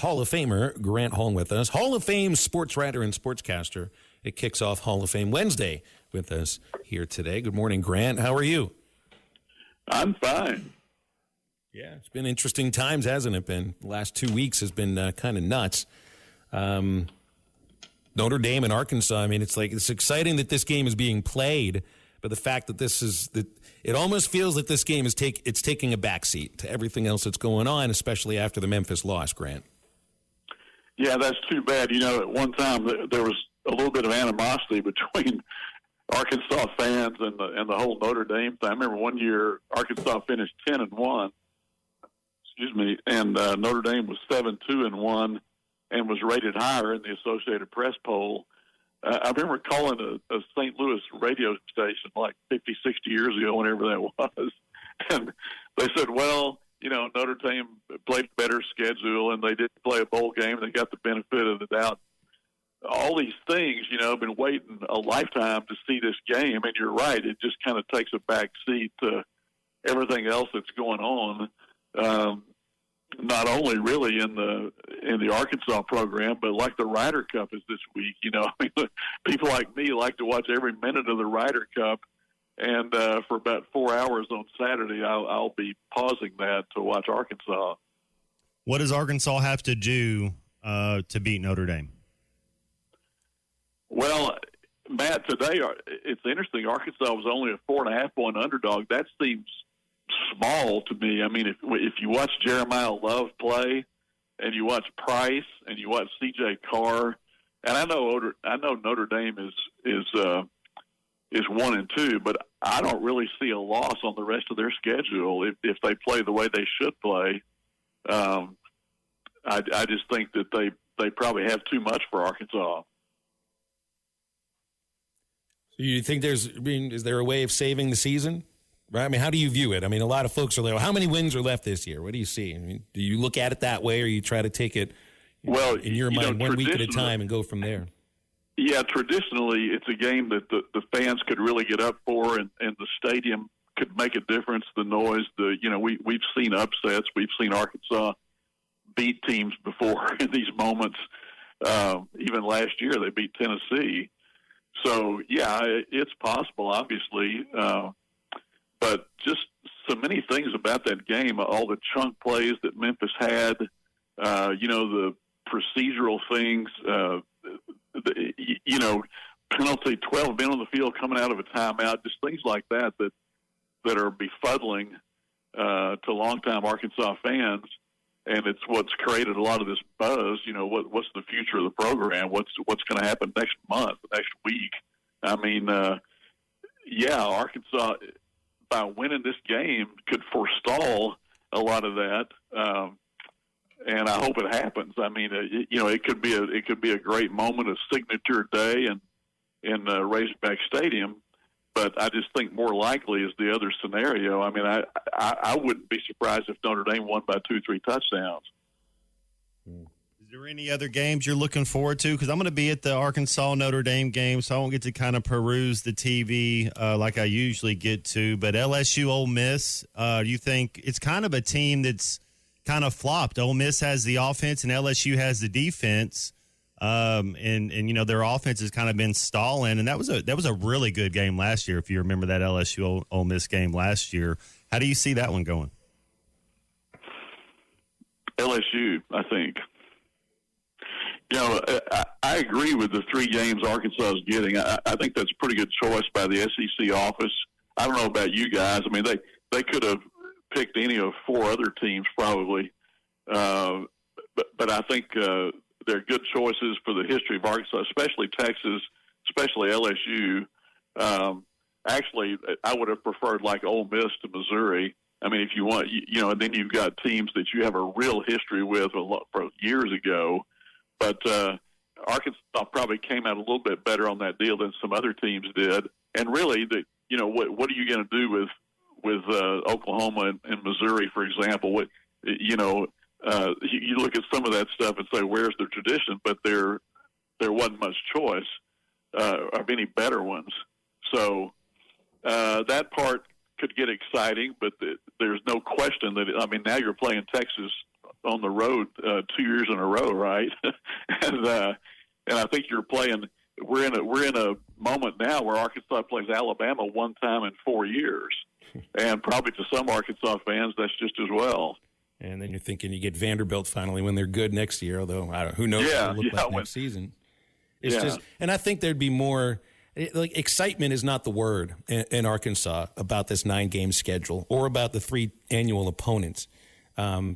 Hall of Famer Grant Hall with us. Hall of Fame sports writer and sportscaster. It kicks off Hall of Fame Wednesday with us here today. Good morning, Grant. How are you? I'm fine. Yeah, it's been interesting times, hasn't it been? The last 2 weeks has been kind of nuts. Notre Dame and Arkansas, I mean, it's exciting that this game is being played, but the fact that it almost feels that this game is taking a backseat to everything else that's going on, especially after the Memphis loss, Grant. Yeah, that's too bad. You know, at one time there was a little bit of animosity between Arkansas fans and the whole Notre Dame thing. I remember one year Arkansas finished 10-1, and Notre Dame was 7-2-1 and was rated higher in the Associated Press poll. I remember calling a St. Louis radio station like 50, 60 years ago, whenever that was, and they said, well, you know, Notre Dame played a better schedule and they did play a bowl game. They got the benefit of the doubt. All these things, you know, I've been waiting a lifetime to see this game, and you're right, it just kind of takes a back seat to everything else that's going on. Not only really in the Arkansas program, but like the Ryder Cup is this week. You know, I mean, people like me like to watch every minute of the Ryder Cup, and for about 4 hours on Saturday, I'll be pausing that to watch Arkansas. What does Arkansas have to do to beat Notre Dame? Well, Matt, today it's interesting. Arkansas was only a 4.5-point underdog. That seems small to me. I mean, if you watch Jeremiah Love play, and you watch Price, and you watch C.J. Carr, and I know Notre Dame is 1-2, but I don't really see a loss on the rest of their schedule if they play the way they should play. I just think that they probably have too much for Arkansas. So you think is there a way of saving the season? Right? I mean, how do you view it? I mean, a lot of folks are like, well, how many wins are left this year? What do you see? I mean, do you look at it that way, or you try to take it in your mind 1 week at a time and go from there? Yeah, traditionally, it's a game that the fans could really get up for, and the stadium could make a difference. The noise, we've seen upsets. We've seen Arkansas beat teams before in these moments. Even last year, they beat Tennessee. So, yeah, it's possible, obviously. But just so many things about that game, all the chunk plays that Memphis had, the procedural things, penalty, 12 men on the field coming out of a timeout, just things like that are befuddling to longtime Arkansas fans. And it's what's created a lot of this buzz. You know, what's the future of the program? What's going to happen next month, next week? I mean, Arkansas, by winning this game, could forestall a lot of that, and I hope it happens. I mean, it could be a great moment, a signature day in Razorback Stadium. But I just think more likely is the other scenario. I mean, I wouldn't be surprised if Notre Dame won by 2-3 touchdowns. Is there any other games you're looking forward to? Because I'm going to be at the Arkansas-Notre Dame game, so I won't get to kind of peruse the TV like I usually get to. But LSU, Ole Miss, do you think it's kind of a team that's kind of flopped? Ole Miss has the offense and LSU has the defense. And their offense has kind of been stalling, and that was a really good game last year. If you remember that LSU Ole Miss game last year, how do you see that one going? LSU, I think. I agree with the 3 games Arkansas is getting. I think that's a pretty good choice by the SEC office. I don't know about you guys. I mean, they could have picked any of 4 other teams probably, but I think. They're good choices for the history of Arkansas, especially Texas, especially LSU. Actually, I would have preferred like Ole Miss to Missouri. I mean, if you want, and then you've got teams that you have a real history with for years ago. But Arkansas probably came out a little bit better on that deal than some other teams did. And really, what are you going to do with Oklahoma and Missouri, for example? You look at some of that stuff and say, where's the tradition? But there wasn't much choice of any better ones. So that part could get exciting, but there's no question that, now you're playing Texas on the road 2 years in a row, right? and I think you're playing. We're in a moment now where Arkansas plays Alabama one time in 4 years, and probably to some Arkansas fans that's just as well. And then you're thinking you get Vanderbilt finally when they're good next year, although who knows what it'll look like next season. It's just, and I think there'd be more, like, excitement is not the word in Arkansas about this 9-game schedule or about the 3 annual opponents,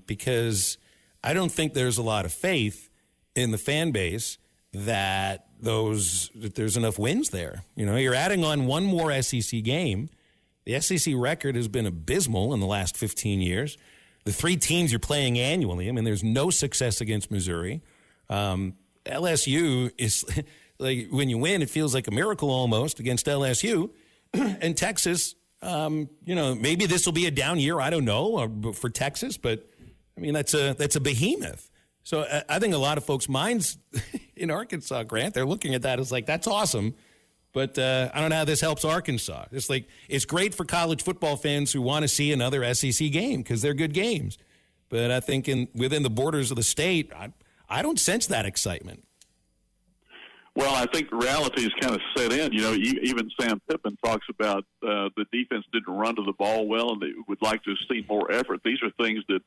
because I don't think there's a lot of faith in the fan base that there's enough wins there. You know, you're adding on one more SEC game. The SEC record has been abysmal in the last 15 years. The 3 teams you're playing annually, I mean, there's no success against Missouri. LSU is, like, when you win, it feels like a miracle almost against LSU. And Texas, maybe this will be a down year. I don't know for Texas, but I mean, that's a behemoth. So I think a lot of folks' minds in Arkansas, Grant, they're looking at that as like, that's awesome. But I don't know how this helps Arkansas. It's like, it's great for college football fans who want to see another SEC game because they're good games. But I think within the borders of the state, I don't sense that excitement. Well, I think reality is kind of set in. You know, even Sam Pittman talks about the defense didn't run to the ball well, and they would like to see more effort. These are things that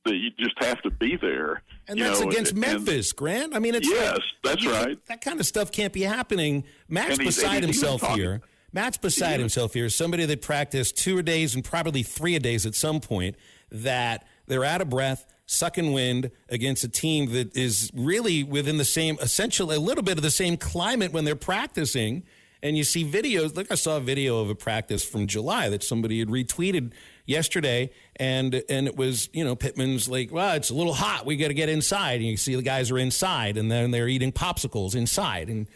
you just have to be there. And that's against Memphis, Grant. I mean, yes, that's right. That kind of stuff can't be happening. Matt's beside himself here. Matt's beside himself here. Somebody that practiced 2 a days and probably 3 a days at some point, that they're out of breath, sucking wind against a team that is really within the same, essentially a little bit of the same climate when they're practicing. And you see videos, like I saw a video of a practice from July that somebody had retweeted yesterday, and it was, Pittman's like, well, it's a little hot, we got to get inside. And you see the guys are inside, and then they're eating popsicles inside. And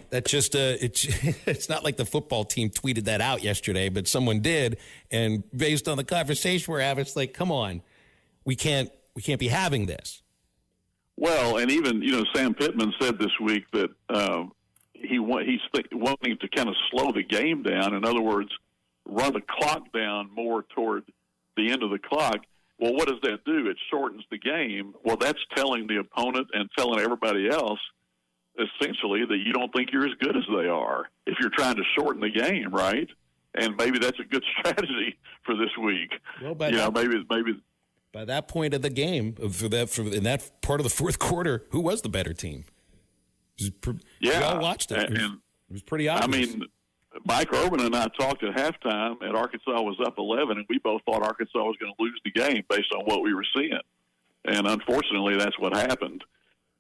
that just, it's not like the football team tweeted that out yesterday, but someone did. And based on the conversation we're having, it's like, come on, we can't be having this. Well, and even, Sam Pittman said this week that he's wanting to kind of slow the game down. In other words, run the clock down more toward the end of the clock. Well, what does that do? It shortens the game. Well, that's telling the opponent and telling everybody else, essentially, that you don't think you're as good as they are if you're trying to shorten the game, right? And maybe that's a good strategy for this week. Well, maybe by that point of the game, in that part of the fourth quarter, who was the better team? We all watched it. It was pretty obvious. I mean, Mike Urban and I talked at halftime, and Arkansas was up 11, and we both thought Arkansas was going to lose the game based on what we were seeing. And unfortunately, that's what happened.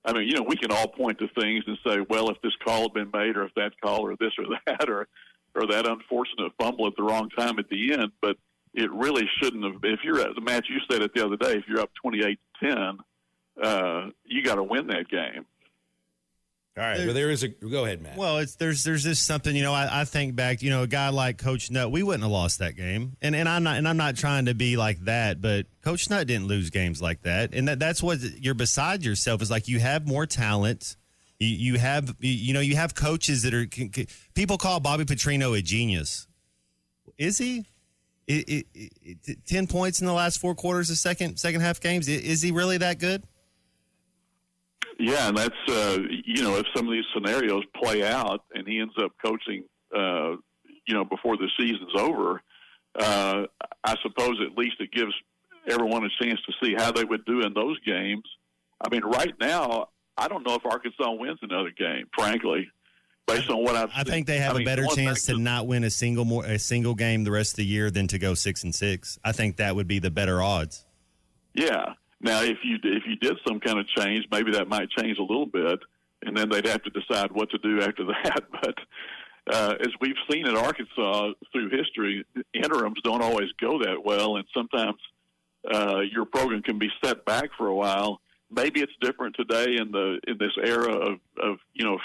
I mean, we can all point to things and say, well, if this call had been made, or if that call, or this or that, or that unfortunate fumble at the wrong time at the end, but it really shouldn't have. If you're at the match, you said it the other day, if you're up 28-10, you got to win that game. All right, but there is go ahead, Matt. Well, there's just something, I think back, a guy like Coach Nutt, we wouldn't have lost that game. And I'm not trying to be like that, but Coach Nutt didn't lose games like that. And that's what you're beside yourself, is like, you have more talent. You have coaches that are, people call Bobby Petrino a genius. Is he? 10 points in the last 4 quarters of second half games. Is he really that good? Yeah, and that's, if some of these scenarios play out and he ends up coaching, before the season's over, I suppose at least it gives everyone a chance to see how they would do in those games. I mean, right now, I don't know if Arkansas wins another game, frankly, based on what I've seen. I think they have a better chance to not win a single game the rest of the year than to go 6-6. I think that would be the better odds. Yeah. Now, if you did some kind of change, maybe that might change a little bit, and then they'd have to decide what to do after that. But as we've seen in Arkansas through history, interims don't always go that well, and sometimes your program can be set back for a while. Maybe it's different today in this era of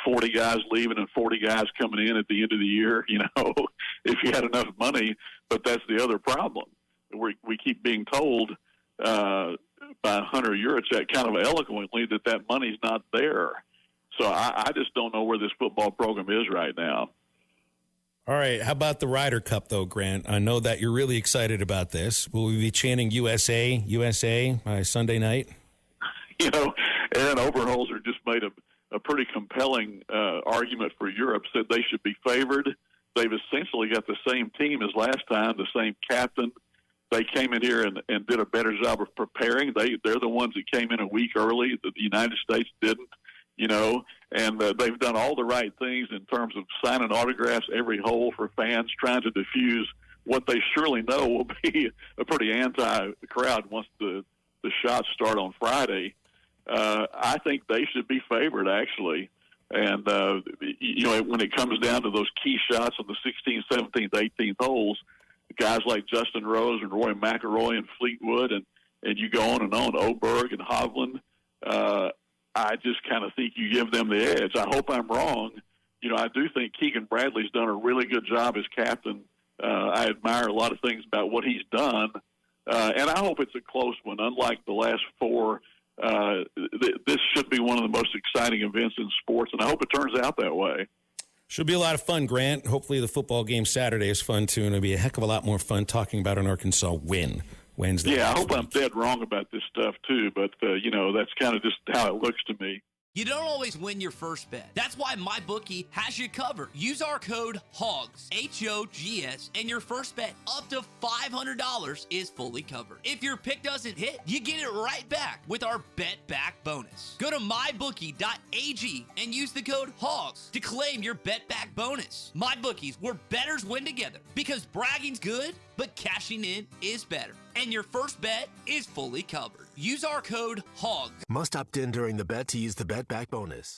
40 guys leaving and 40 guys coming in at the end of the year. If you had enough money, but that's the other problem. We keep being told by Hunter Yurachek kind of eloquently that money's not there. So I just don't know where this football program is right now. All right. How about the Ryder Cup, though, Grant? I know that you're really excited about this. Will we be chanting USA, USA by Sunday night? You know, Aaron Overholser just made a pretty compelling argument for Europe, said they should be favored. They've essentially got the same team as last time, the same captain. They came in here and did a better job of preparing. They're the ones that came in a week early that the United States didn't, you know, and they've done all the right things in terms of signing autographs every hole for fans, trying to diffuse what they surely know will be a pretty anti-crowd once the shots start on Friday. I think they should be favored, actually. And, you know, when it comes down to those key shots on the 16th, 17th, 18th holes, guys like Justin Rose and Roy McIlroy and Fleetwood, and you go on, Oberg and Hovland, I just kind of think you give them the edge. I hope I'm wrong. You know, I do think Keegan Bradley's done a really good job as captain. I admire a lot of things about what he's done, and I hope it's a close one. Unlike the last four, this should be one of the most exciting events in sports, and I hope it turns out that way. Should be a lot of fun, Grant. Hopefully the football game Saturday is fun, too, and it'll be a heck of a lot more fun talking about an Arkansas win Wednesday. Yeah, I hope I'm dead wrong about this stuff, too, but, you know, that's kind of just how it looks to me. You don't always win your first bet. That's why MyBookie has you covered. Use our code HOGS, H-O-G-S, and your first bet up to $500 is fully covered. If your pick doesn't hit, you get it right back with our Bet Back bonus. Go to mybookie.ag and use the code HOGS to claim your Bet Back bonus. MyBookie's where bettors win together because bragging's good, but cashing in is better. And your first bet is fully covered. Use our code HOGS. Must opt in during the bet to use the Bet Back bonus.